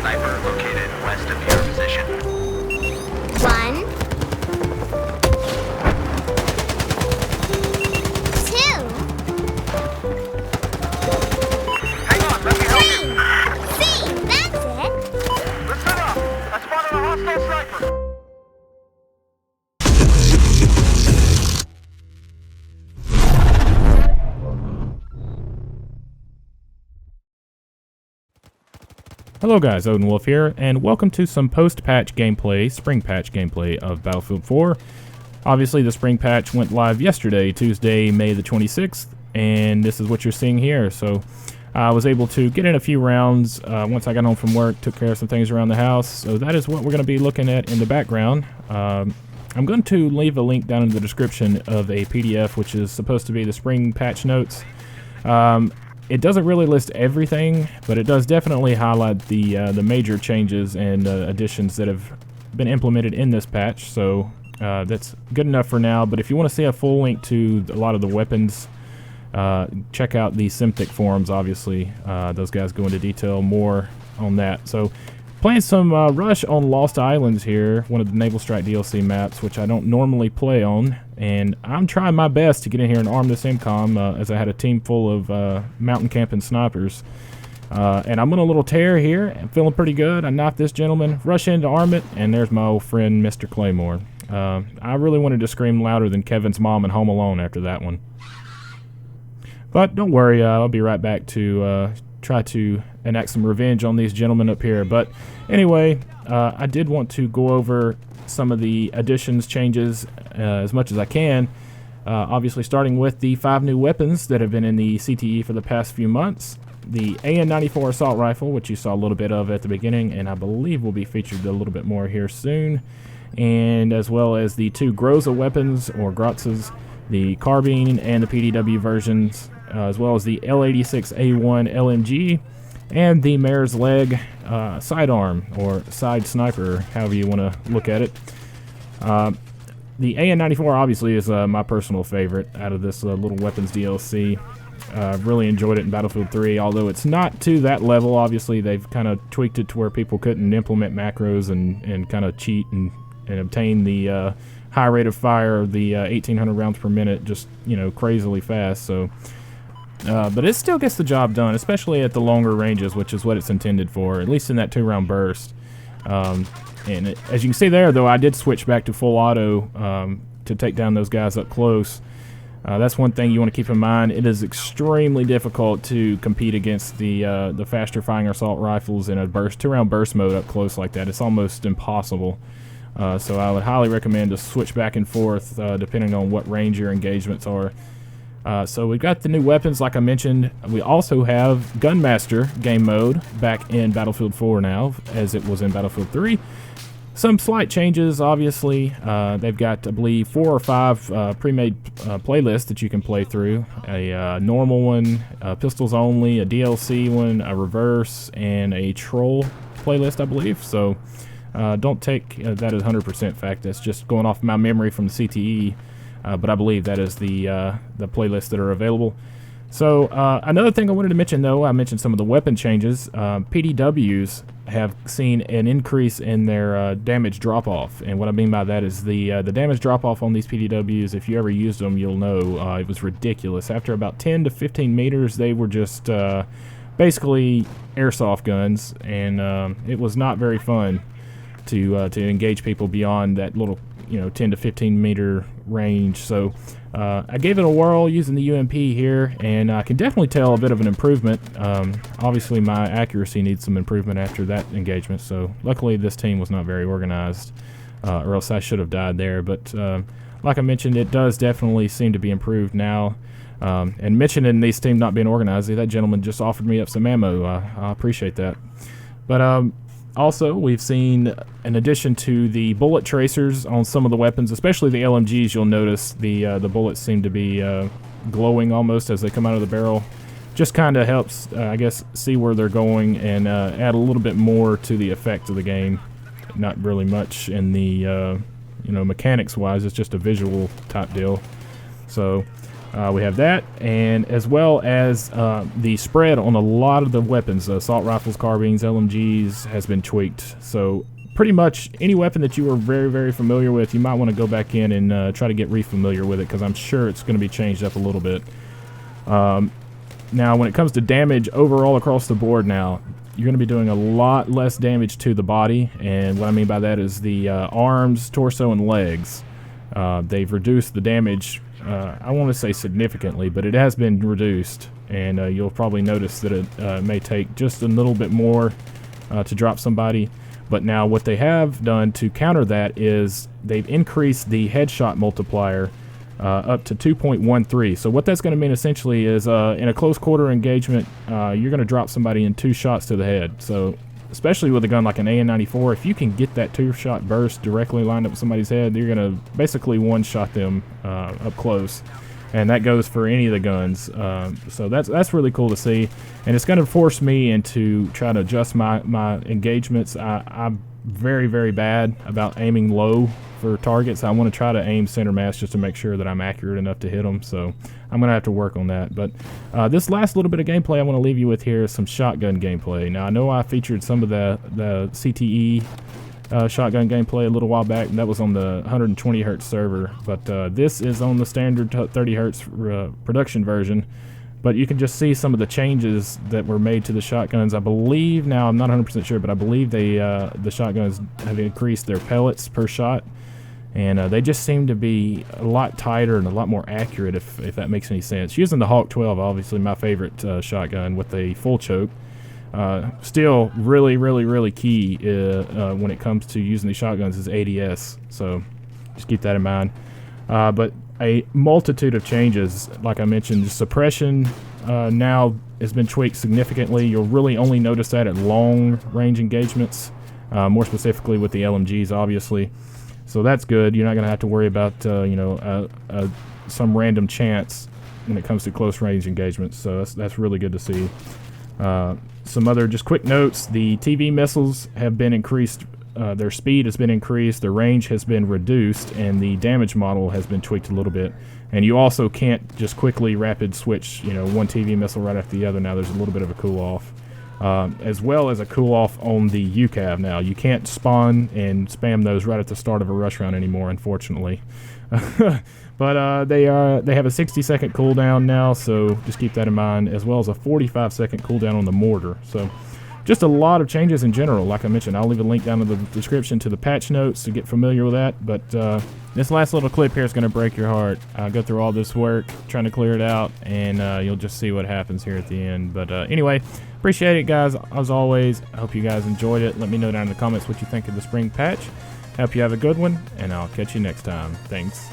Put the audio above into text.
Sniper located west of your position. 1, 2, Hang on, let me help you. 3. See, that's it. Listen up. I spotted a hostile sniper. Hello guys, Odin Wolf here, and welcome to some post-patch gameplay, spring patch gameplay of Battlefield 4. Obviously the spring patch went live yesterday, Tuesday, May the 26th, and this is what you're seeing here. So I was able to get in a few rounds once I got home from work, took care of some things around the house, so that is what we're going to be looking at in the background. I'm going to leave a link down in the description of a PDF which is supposed to be the spring patch notes. It doesn't really list everything, but it does definitely highlight the major changes and additions that have been implemented in this patch. So that's good enough for now. But if you want to see a full link to a lot of the weapons, check out the Simtic forums. Obviously, those guys go into detail more on that. So playing some Rush on Lost Islands here, one of the Naval Strike DLC maps, which I don't normally play on. And I'm trying my best to get in here and arm this MCOM, as I had a team full of mountain camping snipers. And I'm on a little tear here. I'm feeling pretty good. I knocked this gentleman, rush in to arm it, and there's my old friend, Mr. Claymore. I really wanted to scream louder than Kevin's mom in Home Alone after that one. But don't worry, I'll be right back to try to enact some revenge on these gentlemen up here. But anyway, I did want to go over some of the additions, changes, as much as I can. Obviously starting with the 5 new weapons that have been in the CTE for the past few months. The AN-94 assault rifle, which you saw a little bit of at the beginning, and I believe will be featured a little bit more here soon. And as well as the 2 Groza weapons, or Grotzes, the carbine and the PDW versions, as well as the L86A1 LMG, and the Mare's Leg sidearm, or side sniper, however you want to look at it. The AN-94 obviously is my personal favorite out of this little weapons DLC. I've really enjoyed it in Battlefield 3, although it's not to that level. Obviously they've kind of tweaked it to where people couldn't implement macros and kind of cheat and obtain the high rate of fire of the 1800 rounds per minute, just, you know, crazily fast. So but it still gets the job done, especially at the longer ranges, which is what it's intended for, at least in that 2-round burst. And as you can see there, though, I did switch back to full auto to take down those guys up close. That's one thing you want to keep in mind. It is extremely difficult to compete against the faster firing assault rifles in a 2-round burst mode up close like that. It's almost impossible. So I would highly recommend to switch back and forth depending on what range your engagements are. So we've got the new weapons, like I mentioned. We also have Gunmaster game mode back in Battlefield 4 now, as it was in Battlefield 3. Some slight changes, obviously. They've got, I believe, 4 or 5 pre-made playlists that you can play through. A normal one, pistols only, a DLC one, a reverse, and a troll playlist, I believe. So don't take that as 100% fact. That's just going off my memory from the CTE. But I believe that is the playlists that are available. So another thing I wanted to mention, though, I mentioned some of the weapon changes. PDWs have seen an increase in their damage drop-off, and what I mean by that is the damage drop-off on these PDWs. If you ever used them, you'll know it was ridiculous. After about 10 to 15 meters, they were just basically airsoft guns, and it was not very fun to engage people beyond that little, 10 to 15 meter range. So I gave it a whirl using the UMP here, and I can definitely tell a bit of an improvement. Obviously my accuracy needs some improvement after that engagement, so luckily this team was not very organized, or else I should have died there. But like I mentioned, it does definitely seem to be improved now. And mentioning these teams not being organized, that gentleman just offered me up some ammo. I appreciate that. But also, we've seen, in addition to the bullet tracers on some of the weapons, especially the LMGs, you'll notice the bullets seem to be glowing almost as they come out of the barrel. Just kind of helps, I guess, see where they're going and add a little bit more to the effect of the game. Not really much in the, mechanics-wise. It's just a visual type deal. So We have that, and as well as the spread on a lot of the weapons, assault rifles, carbines, LMGs, has been tweaked. So pretty much any weapon that you were very, very familiar with, you might want to go back in and try to get re-familiar with it, because I'm sure it's going to be changed up a little bit. Now, when it comes to damage overall across the board now, you're going to be doing a lot less damage to the body, and what I mean by that is the arms, torso, and legs. They've reduced the damage, I want to say significantly, but it has been reduced, and you'll probably notice that it may take just a little bit more to drop somebody. But now what they have done to counter that is they've increased the headshot multiplier up to 2.13. So what that's going to mean essentially is in a close quarter engagement, you're going to drop somebody in 2 shots to the head. So especially with a gun like an AN-94, if you can get that 2-shot burst directly lined up with somebody's head, you're going to basically one-shot them up close. And that goes for any of the guns. So that's really cool to see. And it's going to force me into trying to adjust my engagements. I'm very, very bad about aiming low for targets. I want to try to aim center mass just to make sure that I'm accurate enough to hit them. So I'm going to have to work on that. But this last little bit of gameplay I want to leave you with here is some shotgun gameplay. Now, I know I featured some of the CTE shotgun gameplay a little while back, and that was on the 120 hertz server. But this is on the standard 30 hertz production version. But you can just see some of the changes that were made to the shotguns. I believe, now I'm not 100% sure, but I believe the shotguns have increased their pellets per shot. And they just seem to be a lot tighter and a lot more accurate, if that makes any sense. Using the Hawk 12, obviously my favorite shotgun with a full choke. Still really, really, really key when it comes to using these shotguns is ADS. So just keep that in mind. But a multitude of changes, like I mentioned. The suppression now has been tweaked significantly. You'll really only notice that at long range engagements, more specifically with the LMGs, obviously. So that's good. You're not going to have to worry about some random chance when it comes to close range engagements. So that's really good to see. Some other just quick notes: the TV missiles have been increased. Their speed has been increased, their range has been reduced, and the damage model has been tweaked a little bit. And you also can't just quickly rapid switch, one TV missile right after the other. Now there's a little bit of a cool off, as well as a cool off on the UCAV. Now you can't spawn and spam those right at the start of a rush round anymore, unfortunately. But they have a 60-second cooldown now, so just keep that in mind, as well as a 45-second cooldown on the mortar. So just a lot of changes in general. Like I mentioned, I'll leave a link down in the description to the patch notes to get familiar with that. But this last little clip here is going to break your heart. I'll go through all this work trying to clear it out, and you'll just see what happens here at the end. But anyway, appreciate it, guys, as always. I hope you guys enjoyed it. Let me know down in the comments what you think of the spring patch. Hope you have a good one, and I'll catch you next time. Thanks.